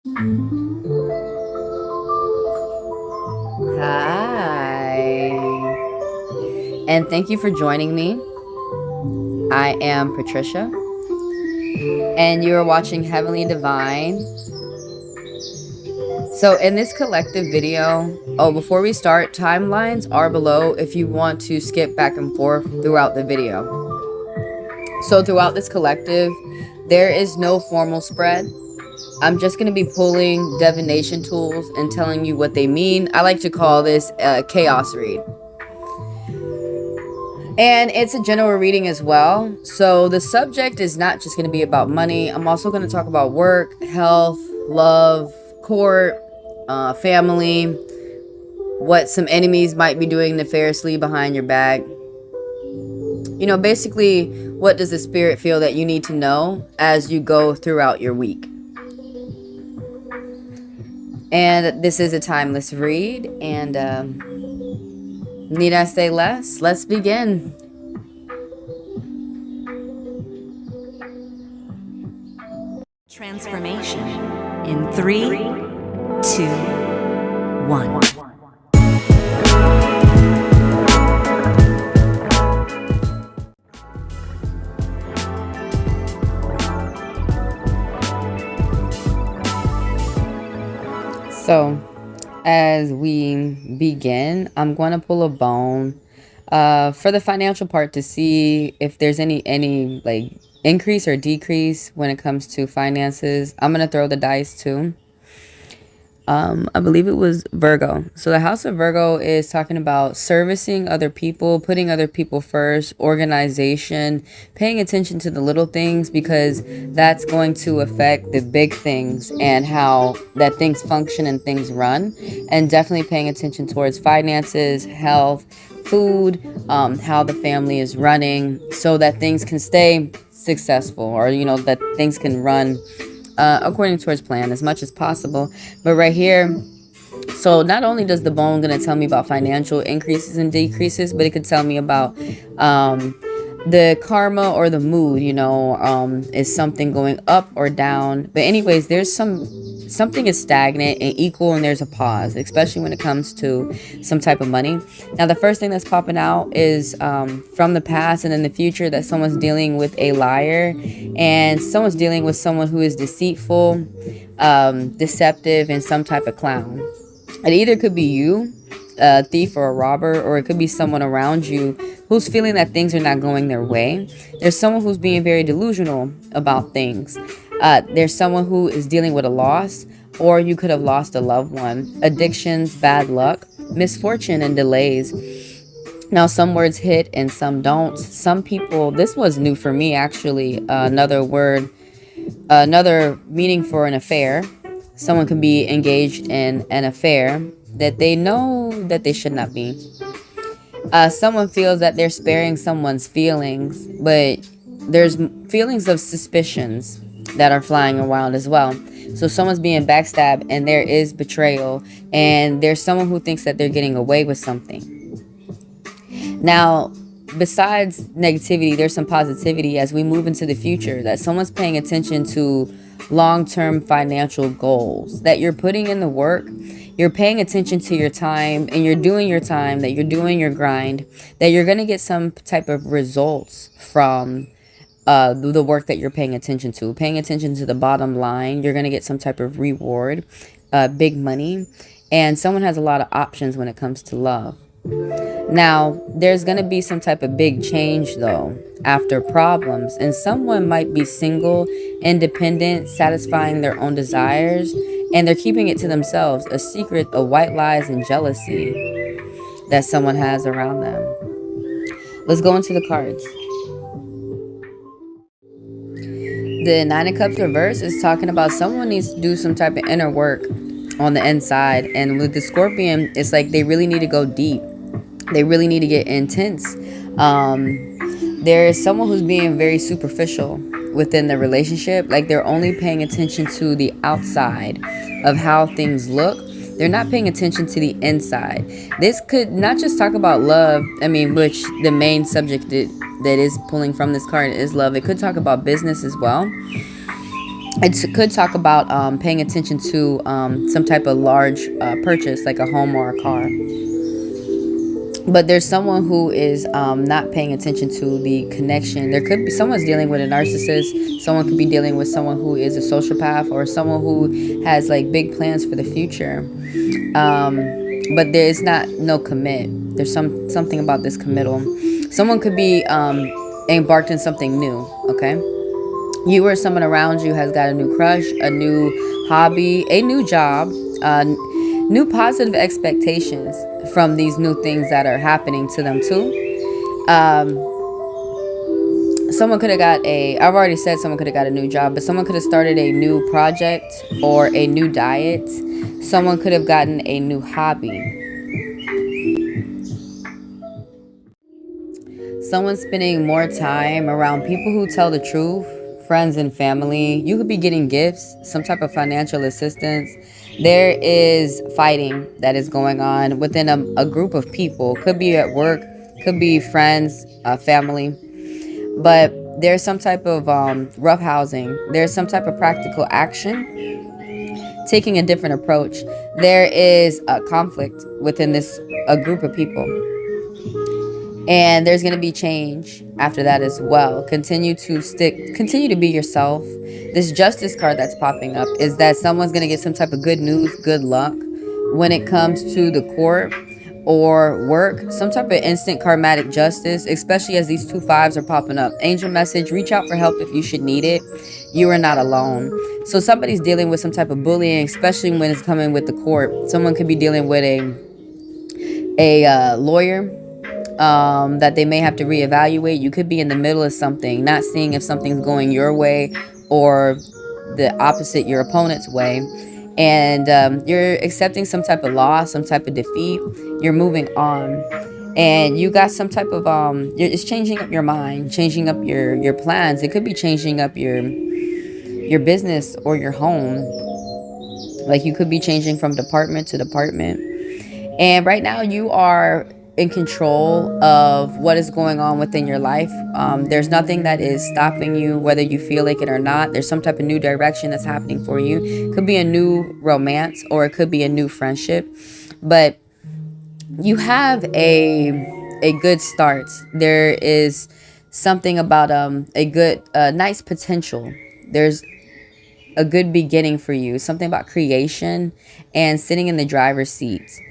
Hi, and thank you for joining me. I am Patricia, and you are watching Heavenly Divine. So in this collective video, before we start, timelines are below if you want to skip back and forth throughout the video. So throughout this collective, there is no formal spread. I'm just going to be pulling divination tools and telling you what they mean. I like to call this a chaos read. And it's a general reading as well. So the subject is not just going to be about money. I'm also going to talk about work, health, love, court, family, what some enemies might be doing nefariously behind your back. You know, basically, what does the spirit feel that you need to know as you go throughout your week? And this is a timeless read, and need I say less? Let's begin. Transformation in 3, 2, 1. So, as we begin, I'm going to pull a bone for the financial part to see if there's any like increase or decrease when it comes to finances. I'm going to throw the dice too. I believe it was Virgo. So the house of Virgo is talking about servicing other people, putting other people first, organization, paying attention to the little things, because that's going to affect the big things and how that things function and things run. And definitely paying attention towards finances, health, food, how the family is running, so that things can stay successful, or, you know, that things can run according to his plan as much as possible. But right here, so not only does the bone gonna tell me about financial increases and decreases, but it could tell me about the karma or the mood, you know, is something going up or down. But anyways, there's something is stagnant and equal, and there's a pause, especially when it comes to some type of money. Now, the first thing that's popping out is from the past and in the future, that someone's dealing with a liar, and someone's dealing with someone who is deceitful, deceptive, and some type of clown. It either could be you, a thief or a robber, or it could be someone around you who's feeling that things are not going their way. There's someone who's being very delusional about things. There's someone who is dealing with a loss, or you could have lost a loved one. Addictions, bad luck, misfortune, and delays. Now, some words hit and some don't. Some people, this was new for me actually, another word, another meaning for an affair. Someone can be engaged in an affair that they know that they should not be. Someone feels that they're sparing someone's feelings, but there's feelings of suspicions that are flying around as well. So someone's being backstabbed, and there is betrayal, and there's someone who thinks that they're getting away with something. Now, besides negativity, there's some positivity as we move into the future, that someone's paying attention to long-term financial goals, that you're putting in the work, you're paying attention to your time, and you're doing your time, that you're doing your grind, that you're going to get some type of results from the work that you're paying attention to. Paying attention to the bottom line, you're going to get some type of reward, big money, and someone has a lot of options when it comes to love. Now, there's going to be some type of big change, though, after problems. And someone might be single, independent, satisfying their own desires, and they're keeping it to themselves. A secret of white lies and jealousy that someone has around them. Let's go into the cards. The Nine of Cups reverse is talking about someone needs to do some type of inner work on the inside. And with the Scorpion, it's like they really need to go deep. They really need to get intense. There is someone who's being very superficial within the relationship. Like they're only paying attention to the outside of how things look. They're not paying attention to the inside. This could not just talk about love. I mean, which the main subject that is pulling from this card is love. It could talk about business as well. It could talk about paying attention to some type of large purchase, like a home or a car. But there's someone who is not paying attention to the connection. There could be someone's dealing with a narcissist. Someone could be dealing with someone who is a sociopath, or someone who has like big plans for the future. But there is not no commit. There's something about this committal. Someone could be embarked in something new. Okay, you or someone around you has got a new crush, a new hobby, a new job, new positive expectations from these new things that are happening to them too. Someone could have got I've already said someone could have got a new job, but someone could have started a new project or a new diet. Someone could have gotten a new hobby. Someone spending more time around people who tell the truth, friends and family. You could be getting gifts, some type of financial assistance. There is fighting that is going on within a group of people. Could be at work, could be friends, family. But there's some type of rough housing. There's some type of practical action, taking a different approach. There is a conflict within a group of people. And there's going to be change after that as well. Continue to be yourself. This justice card that's popping up is that someone's going to get some type of good news, good luck when it comes to the court or work, some type of instant karmatic justice, especially as these 2 5s are popping up. Angel message, reach out for help if you should need it. You are not alone. So somebody's dealing with some type of bullying, especially when it's coming with the court. Someone could be dealing with a lawyer that they may have to reevaluate. You could be in the middle of something, not seeing if something's going your way or the opposite, your opponent's way. And you're accepting some type of loss, some type of defeat. You're moving on. And you got some type of it's changing up your mind, changing up your plans. It could be changing up your business or your home. Like you could be changing from department to department. And right now you are in control of what is going on within your life. There's nothing that is stopping you, whether you feel like it or not. There's some type of new direction that's happening for you. It could be a new romance, or it could be a new friendship. But you have a good start. There is something about a good nice potential. There's a good beginning for you. Something about creation and sitting in the driver's seat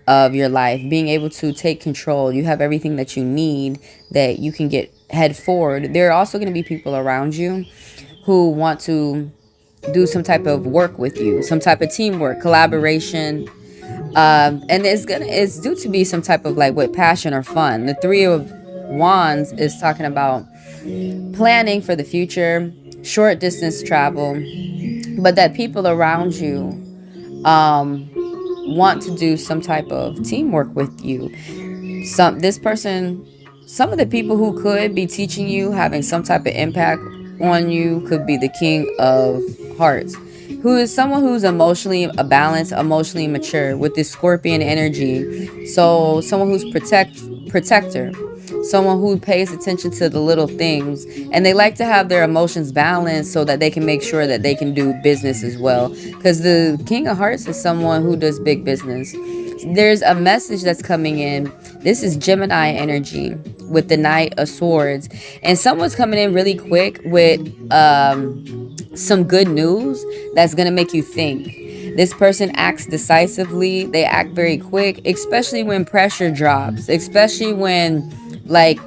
of your life, being able to take control. You have everything that you need, that you can head forward. There are also going to be people around you who want to do some type of work with you, some type of teamwork, collaboration. And it's due to be some type of like with passion or fun. The 3 of Wands is talking about planning for the future, short distance travel, but that people around you want to do some type of teamwork with you. Some of the people who could be teaching you, having some type of impact on you, could be the King of Hearts, who is someone who's emotionally balanced, emotionally mature, with this Scorpion energy. So someone who's protector, someone who pays attention to the little things, and they like to have their emotions balanced so that they can make sure that they can do business as well, because the King of Hearts is someone who does big business. There's a message that's coming in. This is Gemini energy with the Knight of Swords, and someone's coming in really quick with some good news that's gonna make you think. This person acts decisively. They act very quick, especially when pressure drops, especially when like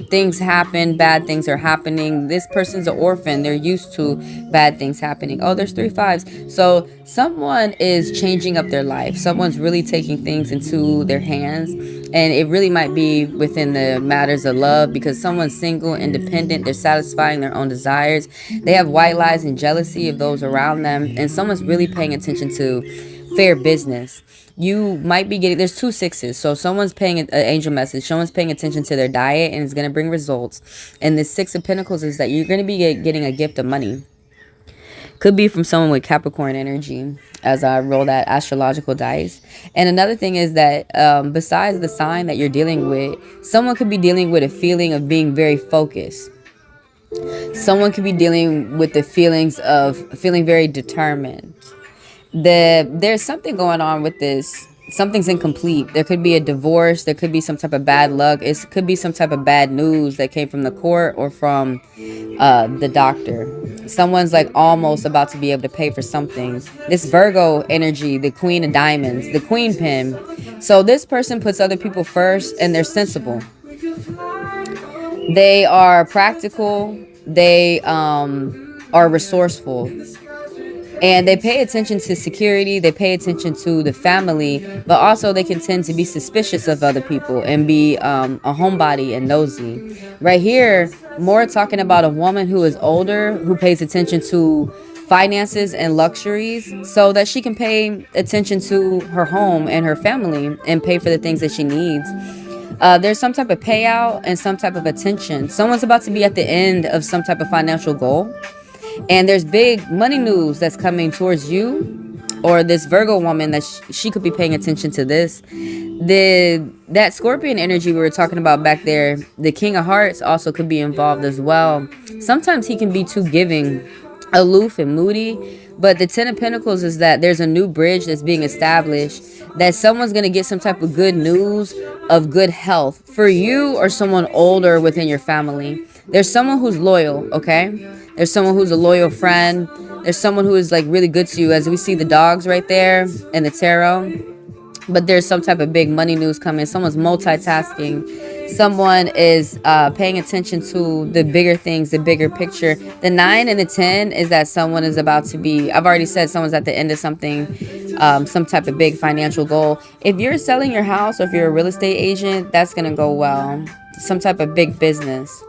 things happen, bad things are happening. This person's an orphan. They're used to bad things happening. Oh, there's 3 5s. So someone is changing up their life. Someone's really taking things into their hands, and it really might be within the matters of love, because someone's single, independent, they're satisfying their own desires. They have white lies and jealousy of those around them, and someone's really paying attention to fair business. You might be getting, there's 2 6s, so someone's paying an angel message, someone's paying attention to their diet, and it's going to bring results. And the 6 of Pentacles is that you're going to be getting a gift of money. Could be from someone with Capricorn energy, as I roll that astrological dice. And another thing is that besides the sign that you're dealing with, someone could be dealing with a feeling of being very focused. Someone could be dealing with the feelings of feeling very determined. There's something going on with this. Something's incomplete. There could be a divorce. There could be some type of bad luck. It could be some type of bad news that came from the court or from the doctor. Someone's like almost about to be able to pay for something. This Virgo energy, the Queen of Diamonds, the Queen Pin. So this person puts other people first, and they're sensible. They are practical. They are resourceful. And they pay attention to security, they pay attention to the family, but also they can tend to be suspicious of other people and be a homebody and nosy. Right here, more talking about a woman who is older, who pays attention to finances and luxuries so that she can pay attention to her home and her family and pay for the things that she needs. There's some type of payout and some type of attention. Someone's about to be at the end of some type of financial goal. And there's big money news that's coming towards you, or this Virgo woman that she could be paying attention to this. That Scorpion energy we were talking about back there, the King of Hearts also could be involved as well. Sometimes he can be too giving, aloof and moody, but the Ten of Pentacles is that there's a new bridge that's being established, that someone's going to get some type of good news of good health for you or someone older within your family. There's someone who's loyal, okay? There's someone who's a loyal friend. There's someone who is like really good to you, as we see the dogs right there and the tarot. But there's some type of big money news coming. Someone's multitasking. Someone is paying attention to the bigger things, the bigger picture. The 9 and the 10 is that someone is about to be, I've already said someone's at the end of something, some type of big financial goal. If you're selling your house or if you're a real estate agent, that's going to go well. Some type of big business.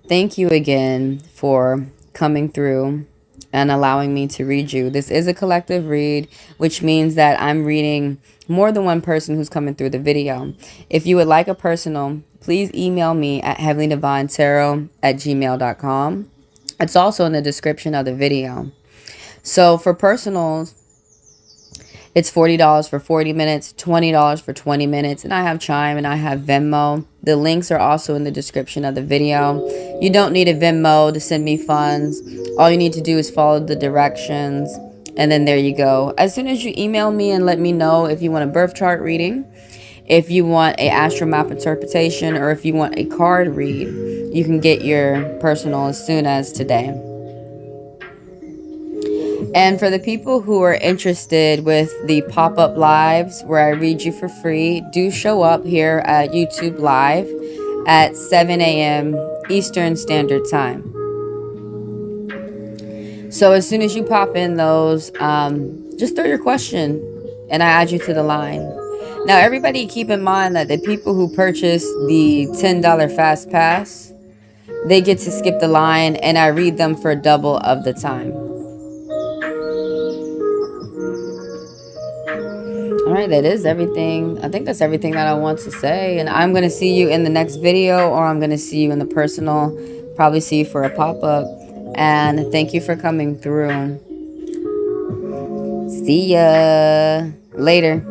Thank you again for coming through and allowing me to read you. This is a collective read, which means that I'm reading more than one person who's coming through the video. If you would like a personal, please email me at HeavenlyDivineTaro@gmail.com. It's also in the description of the video. So for personals, it's $40 for 40 minutes, $20 for 20 minutes, and I have Chime and I have Venmo. The links are also in the description of the video. You don't need a Venmo to send me funds. All you need to do is follow the directions, and then there you go. As soon as you email me and let me know if you want a birth chart reading, if you want a AstroMap interpretation, or if you want a card read, you can get your personal as soon as today. And for the people who are interested with the pop-up lives where I read you for free, do show up here at YouTube Live at 7 a.m. Eastern Standard Time. So as soon as you pop in those, just throw your question and I add you to the line. Now, everybody keep in mind that the people who purchase the $10 Fast Pass, they get to skip the line and I read them for double of the time. All right, that is everything. I think that's everything that I want to say. And I'm going to see you in the next video, or I'm going to see you in the personal. Probably see you for a pop-up. And thank you for coming through. See ya later.